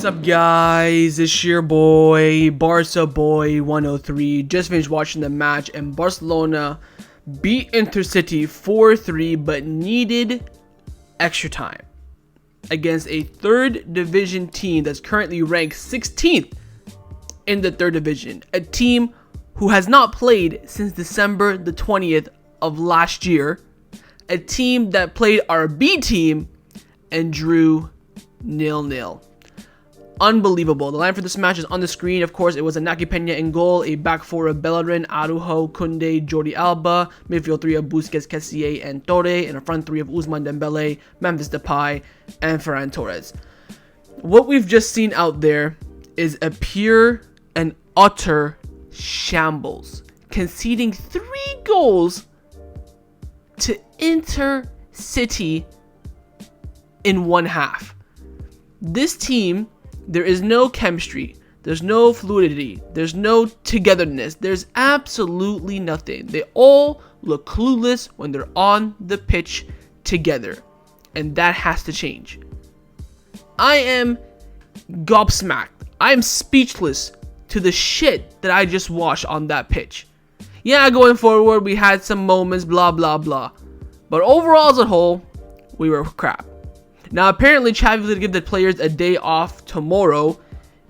up, guys? It's your boy, Barca Boy 103. Just finished watching the match, and Barcelona beat Intercity 4-3, but needed extra time against a third division team that's currently ranked 16th in the third division. A team who has not played since December the 20th of last year. A team that played our B team and drew 0-0. Unbelievable. The line for this match is on the screen. Of course, it was a Naki Peña in goal, a back four of Bellerin, Araujo, Kounde, Jordi Alba, midfield three of Busquets, Kessie, and Torre, and a front three of Ousmane Dembele, Memphis Depay, and Ferran Torres. What we've just seen out there is a pure and utter shambles, conceding 3 goals to Intercity in one half. This team, there is no chemistry, there's no fluidity, there's no togetherness, there's absolutely nothing. They all look clueless when they're on the pitch together, and that has to change. I am gobsmacked. I am speechless to the shit that I just watched on that pitch. Yeah, going forward, we had some moments, blah, blah, blah. But overall, as a whole, we were crap. Now, apparently, Xavi's going to give the players a day off tomorrow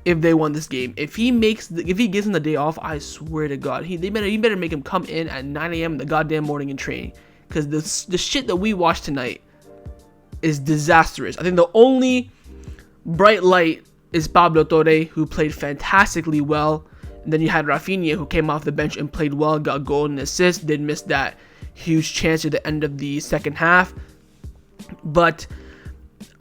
if they won this game. If he gives them the day off, I swear to God, he better make him come in at 9 a.m. in the goddamn morning and train. Because the shit that we watched tonight is disastrous. I think the only bright light is Pablo Torre, who played fantastically well. And then you had Raphinha, who came off the bench and played well, got a goal and assist, did miss that huge chance at the end of the second half. But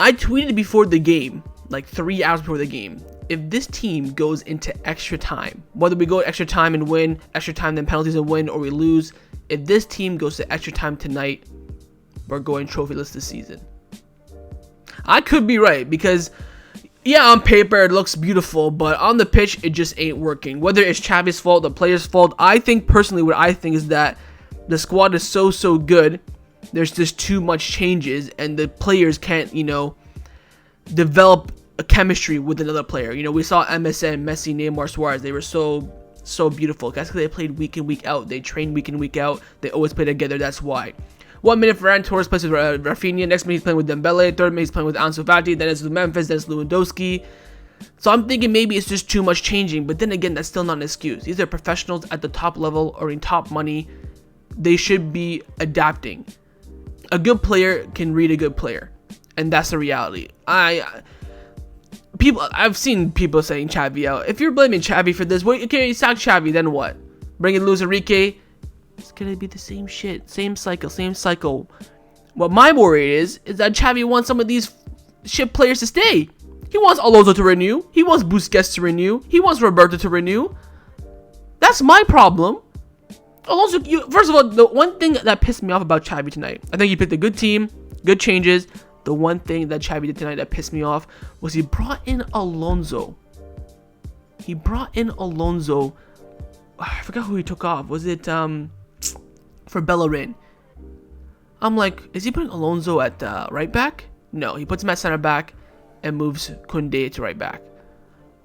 I tweeted before the game, like 3 hours before the game, if this team goes into extra time, whether we go extra time and win, extra time then penalties and win, or we lose, if this team goes to extra time tonight, we're going trophyless this season. I could be right, because yeah, on paper it looks beautiful, but on the pitch it just ain't working. Whether it's Xavi's fault, the players' fault, I think personally what I think is that the squad is so good. There's just too much changes, and the players can't, develop a chemistry with another player. We saw MSN, Messi, Neymar, Suarez. They were so beautiful. That's because they played week in, week out. They trained week in, week out. They always play together. That's why. 1 minute Ferran Torres plays with Raphinha. Next minute he's playing with Dembele. Third minute he's playing with Ansu Fati. Then it's with Memphis. Then it's Lewandowski. So I'm thinking maybe it's just too much changing. But then again, that's still not an excuse. These are professionals at the top level or in top money. They should be adapting. A good player can read a good player, and that's the reality. I've seen people saying Xavi out. If you're blaming Xavi for this, okay, you sack Xavi, then what? Bring in Luis Enrique. It's gonna be the same shit, same cycle. What my worry is that Xavi wants some of these shit players to stay. He wants Alonso to renew. He wants Busquets to renew. He wants Roberto to renew. That's my problem. Alonso, first of all, the one thing that pissed me off about Xavi tonight, I think he picked a good team, good changes. The one thing that Xavi did tonight that pissed me off was he brought in Alonso. I forgot who he took off. Was it for Bellerin? I'm like, is he putting Alonso at right back? No, he puts him at center back and moves Kounde to right back.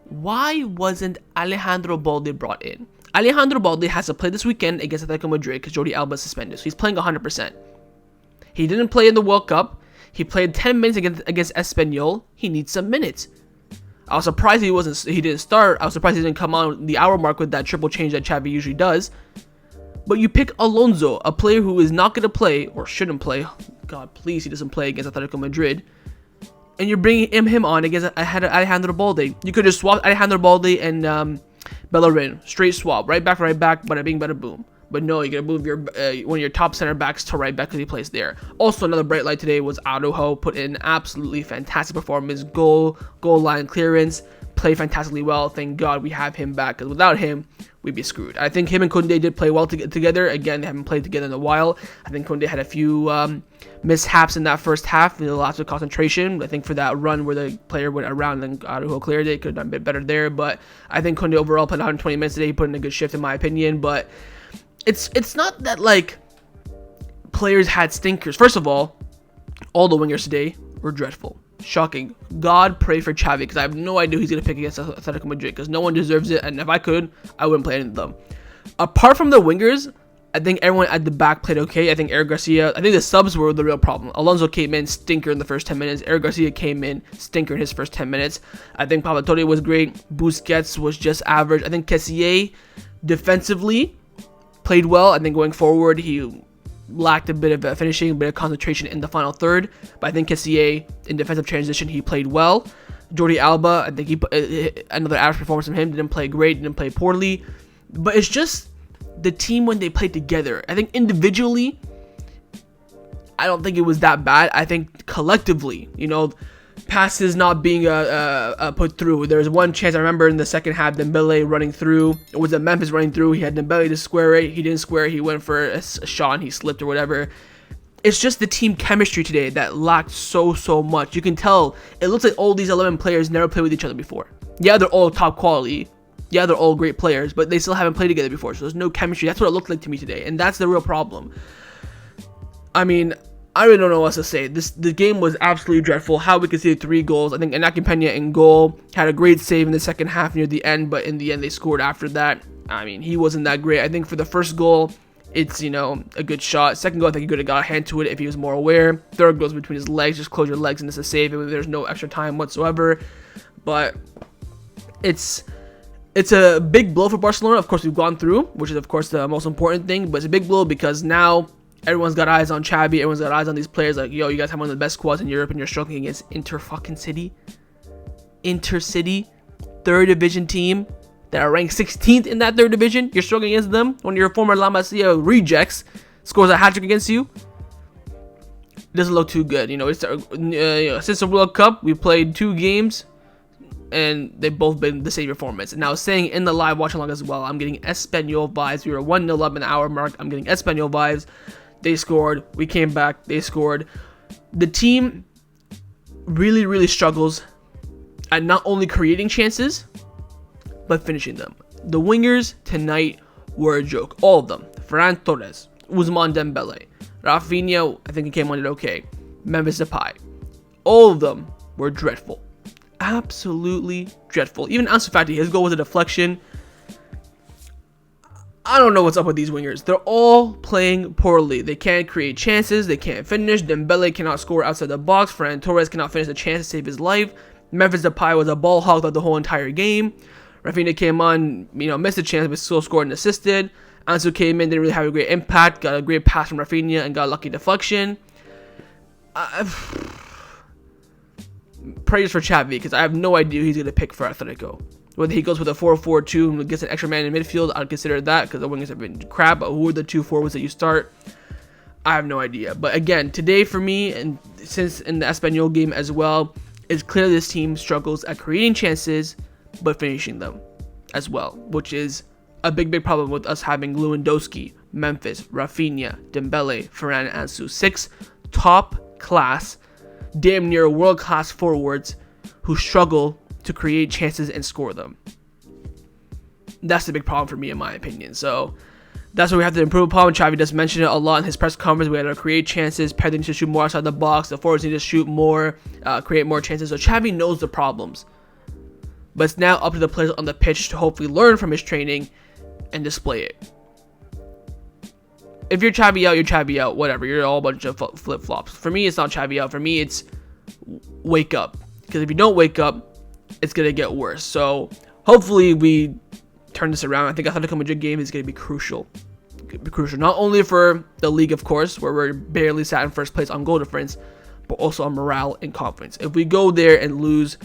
Why wasn't Alejandro Balde brought in? Alejandro Balde has to play this weekend against Atletico Madrid because Jordi Alba is suspended, so he's playing 100%. He didn't play in the World Cup. He played 10 minutes against Espanyol. He needs some minutes. I was surprised he didn't start. I was surprised he didn't come on the hour mark with that triple change that Xavi usually does. But you pick Alonso, a player who is not going to play, or shouldn't play. God, please, he doesn't play against Atletico Madrid. And you're bringing him on against Alejandro Balde. You could just swap Alejandro Balde and Bellerin, straight swap, right back, bada bing, bada boom. But no, you're gonna move one of your top center backs to right back because he plays there. Also, another bright light today was Araujo. Put in absolutely fantastic performance, goal line clearance, played fantastically well. Thank God we have him back, because without him, we'd be screwed. I think him and Kounde did play well together. Again, they haven't played together in a while. I think Kounde had a few mishaps in that first half, lots of concentration. I think for that run where the player went around and Araujo cleared it, could have done a bit better there. But I think Kounde overall played 120 minutes today. He put in a good shift in my opinion. But it's not that like players had stinkers. First of all the wingers today were dreadful. Shocking. God pray for Xavi, because I have no idea who he's going to pick against Atletico Madrid, because no one deserves it, and if I could, I wouldn't play any of them. Apart from the wingers, I think everyone at the back played okay. I think Eric Garcia, I think the subs were the real problem. Alonso came in, stinker in the first 10 minutes. Eric Garcia came in, stinker in his first 10 minutes. I think Pablo Torre was great. Busquets was just average. I think Kessie defensively played well. I think going forward, he lacked a bit of finishing, a bit of concentration in the final third. But I think Kessie, in defensive transition, he played well. Jordi Alba, I think another average performance from him. Didn't play great, didn't play poorly. But it's just the team when they played together. I think individually, I don't think it was that bad. I think collectively, passes not being put through. There was one chance I remember in the second half, Dembele running through. It was Memphis running through. He had Dembele to square it. He didn't square it. He went for a shot and he slipped or whatever. It's just the team chemistry today that lacked so much. You can tell it looks like all these 11 players never played with each other before. Yeah, they're all top quality. Yeah, they're all great players, but they still haven't played together before, so there's no chemistry. That's what it looked like to me today, and that's the real problem. I mean, I really don't know what else to say. The game was absolutely dreadful. How we conceded 3 goals. I think Inaki Peña in goal had a great save in the second half near the end, but in the end they scored after that. I mean, he wasn't that great. I think for the first goal, it's, a good shot. Second goal, I think he could have got a hand to it if he was more aware. Third goes between his legs. Just close your legs and it's a save. There's no extra time whatsoever. But it's a big blow for Barcelona. Of course, we've gone through, which is, of course, the most important thing. But it's a big blow because now everyone's got eyes on Xavi. Everyone's got eyes on these players. Like, yo, you guys have one of the best squads in Europe, and you're struggling against Intercity, 3rd division team that are ranked 16th in that 3rd division. You're struggling against them when your former La Masia rejects scores a hat-trick against you. It doesn't look too good. Since the World Cup, we played 2 games. And they've both been the same performance. And I was saying in the live watch along as well, I'm getting Espanyol vibes. We were 1-0 up in the hour mark. I'm getting Espanyol vibes. They scored. We came back. They scored. The team really struggles at not only creating chances, but finishing them. The wingers tonight were a joke. All of them. Ferran Torres, Ousmane Dembele, Raphinha, I think he came on it okay. Memphis Depay. All of them were dreadful. Absolutely dreadful. Even Ansu Fati, his goal was a deflection. I don't know what's up with these wingers. They're all playing poorly. They can't create chances. They can't finish. Dembele cannot score outside the box. Ferran Torres cannot finish a chance to save his life. Memphis Depay was a ball hog the whole entire game. Raphinha came on, missed a chance, but still scored and assisted. Ansu came in, didn't really have a great impact. Got a great pass from Raphinha and got a lucky deflection. Praise for Xavi, because I have no idea who he's going to pick for Atletico. Whether he goes with a 4-4-2 and gets an extra man in midfield, I'd consider that, because the wingers have been crap. But who are the 2 forwards that you start? I have no idea. But again, today for me, and since in the Espanyol game as well, it's clear this team struggles at creating chances, but finishing them as well, which is a big problem with us having Lewandowski, Memphis, Raphinha, Dembele, Ferran, and Ansu. 6 top-class, damn near world-class forwards who struggle to create chances and score them. That's the big problem for me, in my opinion. So that's what we have to improve upon. Xavi does mention it a lot in his press conference. We got to create chances. Pedri needs to shoot more outside the box. The forwards need to shoot more, create more chances. So Xavi knows the problems. But it's now up to the players on the pitch to hopefully learn from his training and display it. If you're Xavi out, you're Xavi out. Whatever. You're all a bunch of flip-flops. For me, it's not Xavi out. For me, it's wake up. Because if you don't wake up, it's going to get worse. So hopefully we turn this around. I think Atletico Madrid game is going to be crucial. Not only for the league, of course, where we're barely sat in first place on goal difference, but also on morale and confidence. If we go there and lose,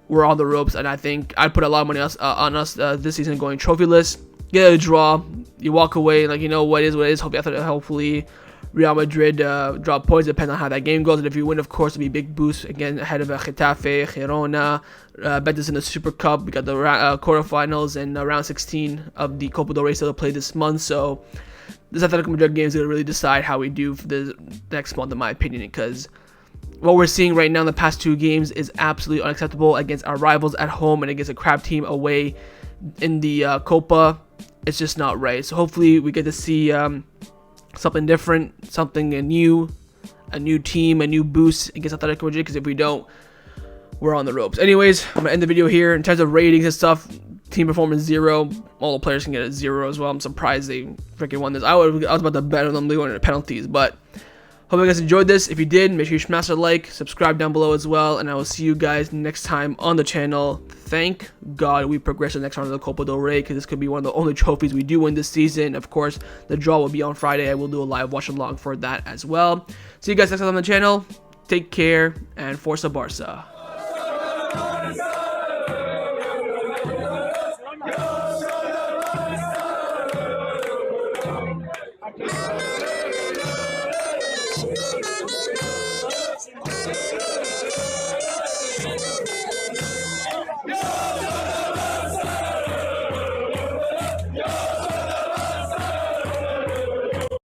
we're on the ropes. And I think I'd put a lot of money on us this season going trophyless. Get a draw. You walk away like, what is what it is. Hopefully Real Madrid drop points. Depends on how that game goes. And if you win, of course, it'll be a big boost again ahead of Getafe, Girona, Betis in the Super Cup. We got the quarterfinals and round 16 of the Copa del Rey still to play this month. So this Atletico Madrid game is going to really decide how we do for the next month, in my opinion, because what we're seeing right now in the past 2 games is absolutely unacceptable against our rivals at home and against a crap team away in the Copa. It's just not right. So hopefully we get to see something different, something new a new team, a new boost against Atletico Madrid, because if we don't, we're on the ropes. Anyways, I'm going to end the video here. In terms of ratings and stuff, team performance 0. All the players can get a 0 as well. I'm surprised they freaking won this. I was about to bet on them going into penalties, but hope you guys enjoyed this. If you did, make sure you smash a like, subscribe down below as well, and I will see you guys next time on the channel. Thank God we progressed to the next round of the Copa del Rey, because this could be one of the only trophies we do win this season. Of course, the draw will be on Friday. I will do a live watch along for that as well. See you guys next time on the channel. Take care, and Forza Barca.